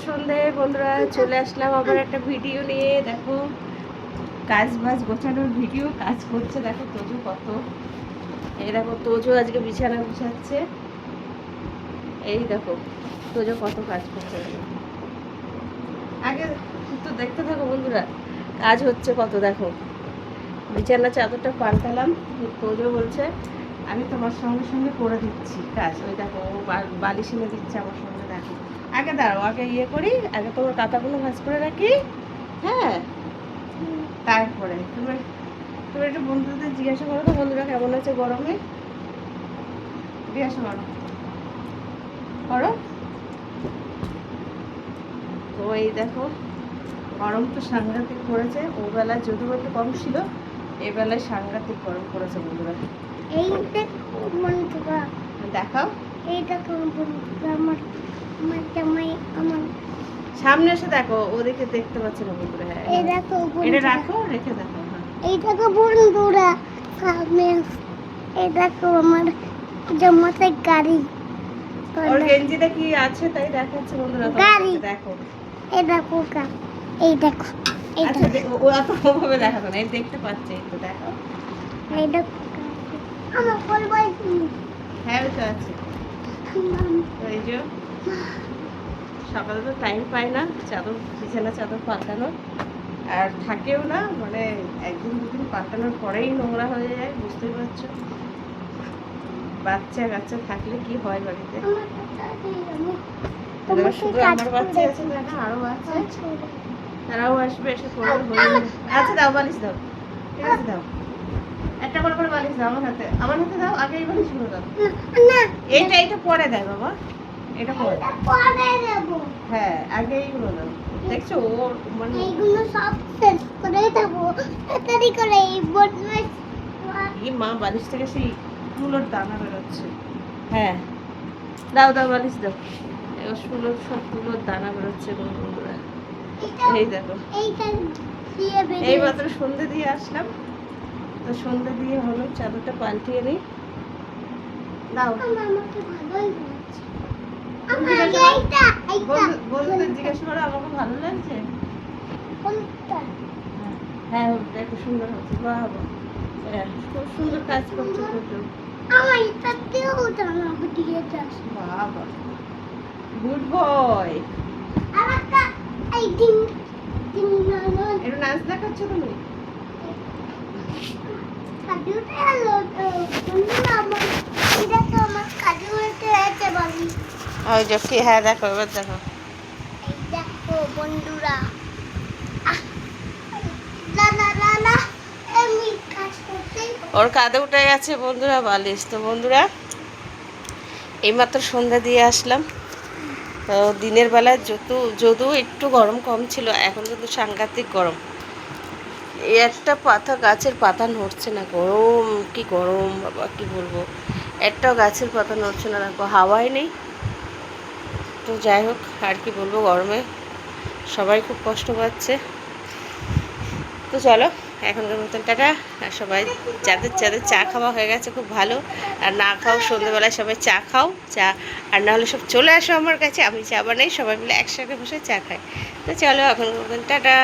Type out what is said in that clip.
সন্ধে বন্ধুরা, চলে আসলাম আবার একটা ভিডিও নিয়ে। দেখো কাজ বাজ গোছানোর ভিডিও, কাজ করছে। দেখো তোজো কত, এই দেখো তোজো আজকে বিছানা গুছাচ্ছে। এই দেখো তোজো কত কাজ করছে। আগে তো দেখতে থাকো বন্ধুরা, কাজ হচ্ছে কত। দেখো বিছানা চাদরটা পাল্টালাম, তোজো বলছে আমি তোমার সঙ্গে সঙ্গে করে দিচ্ছি কাজ। ওই দেখো ও বালিশ এনে দিচ্ছে আমার সঙ্গে। দেখো আগে দাঁড়াও, আগে ইয়ে করি, আগে তোমার কাঁথাগুলো ভাঁজ করে রাখি। হ্যাঁ, তারপরে তুমি তুমি একটু বন্ধুদের জিজ্ঞাসা করো তো, বন্ধুরা কেমন আছে গরমে, জিজ্ঞাসা করো করো। তো এই দেখো গরম তো সাংঘাতিক পড়েছে। ও বেলায় যদিও একটু কম ছিল, এই বেলায় সাংঘাতিক গরম পড়েছে বন্ধুরা। এই দেখো বন্ধুরা, দেখাও, এই দেখো বন্ধুরা, আমার আমার জামাই আমার সামনে এসে দেখো, ওদিকে দেখতে পাচ্ছে না বন্ধুরা। হ্যাঁ এই দেখো এটা বন্ধুরা, রাখো, রেখে দেখো। হ্যাঁ এই দেখো বন্ধুরা, সামনে এই দেখো আমার জামাতে গাড়ি, ওর গেঞ্জিতে কি আছে তাই দেখাচ্ছে বন্ধুরা। গাড়ি। দেখো এই দেখো এই দেখো এই আচ্ছা, দেখো ও অত ভাবে দেখাতো না, এই দেখতে পাচ্ছে। এই তো দেখো, এই দেখো আমার বলবাই হ্যাঁ ওই তো আছে। তো এই যে সকালে তো টাইম পাই না চাদর, বিছানা চাদর পাল্টানোর, আর থাকেও না, মানে একদিন দুদিন পাল্টানোর পরেই নোংরা হয়ে যায়, বুঝতেই পারছো। বাচ্চা কাচ্চা থাকলে কি হয় বাড়িতে। এবার শুধু আমার বাচ্চা আছে না, আরো আছে, তারাও আসবে, এসে পড়বে, হয়ে যাবে। আচ্ছা দাও, বালিশ দাও, ঠিক আছে দাও, একটা করে করে বালিশ দাও। আমার হাতে দাও, আগে এই বালিশ গুলো দাও। না এইটা পরে দেয় বাবা, এটা পরে দাও। পরে দেব, হ্যাঁ আগে এইগুলো দাও। দেখছো ওর মানে এইগুলো সব শেষ করে দেবো তাড়াতাড়ি করে। এই বদমাইশ এই মা বালিশ থেকে সেই তুলোর দানা বেরোচ্ছে। হ্যাঁ দাও দাও, বালিশ দাও। এবার তুলোর সব তুলোর দানা বেরোচ্ছে বন্ধুরা। এই দেখো, এইটা দিয়ে বেরিয়ে এই মাত্র সন্ধে দিয়ে আসলাম, তো সন্ধে দিয়ে হলো চাদরটা পাল্টিয়ে নিই। দাও আমাকে ভালোই লাগছে। জিজ্ঞাসা আমাকে করো, এইটা বন্ধুদের জিজ্ঞাসা করো আমাকে ভালো লাগছে। কোনটা হ্যাঁ দেখো সুন্দর হচ্ছে, বাবা হ্যাঁ খুব সুন্দর কাজ করছো প্রচুর। আমার এটা দিয়েও জানাবো দিয়ে যাস বাবা গুড বয়। আর একটা এই দিন দিন না একটু নাচ দেখাচ্ছ তুমি। কাজুতে হলো তো বন্ধুরা, আমার এটা তো আমার কাজুতে আছে বলি। ওই যে কি, হ্যাঁ দেখো এবার দেখো। এই দেখো বন্ধুরা, লা লা লা লা, আমি কাজ করতে ওর কাঁধে উঠে গেছে বন্ধুরা বালিশ। তো বন্ধুরা এইমাত্র সন্ধ্যা দিয়ে আসলাম। তো দিনের বেলায় যদিও একটু গরম কম ছিল, এখন কিন্তু সাংঘাতিক গরম। এই একটা পাতা, গাছের পাতা নড়ছে না, গরম কি গরম বাবা, কি বলবো। একটাও গাছের পাতা নড়ছে না, দেখো হাওয়াই নেই। তো যাই হোক, আর কি বলবো, গরমে সবাই খুব কষ্ট পাচ্ছে। তো চলো এখনকার মতন টাটা। আর সবাই যাদের যাদের চা খাওয়া হয়ে গেছে খুব ভালো, আর না খাও সন্ধ্যেবেলায় সবাই চা খাও, চা আর না হলে সব চলে আসো আমার কাছে, আমি চা বানাই, সবাই মিলে একসাথে বসে চা খাই। তো চলো এখনকার মতন টাটা।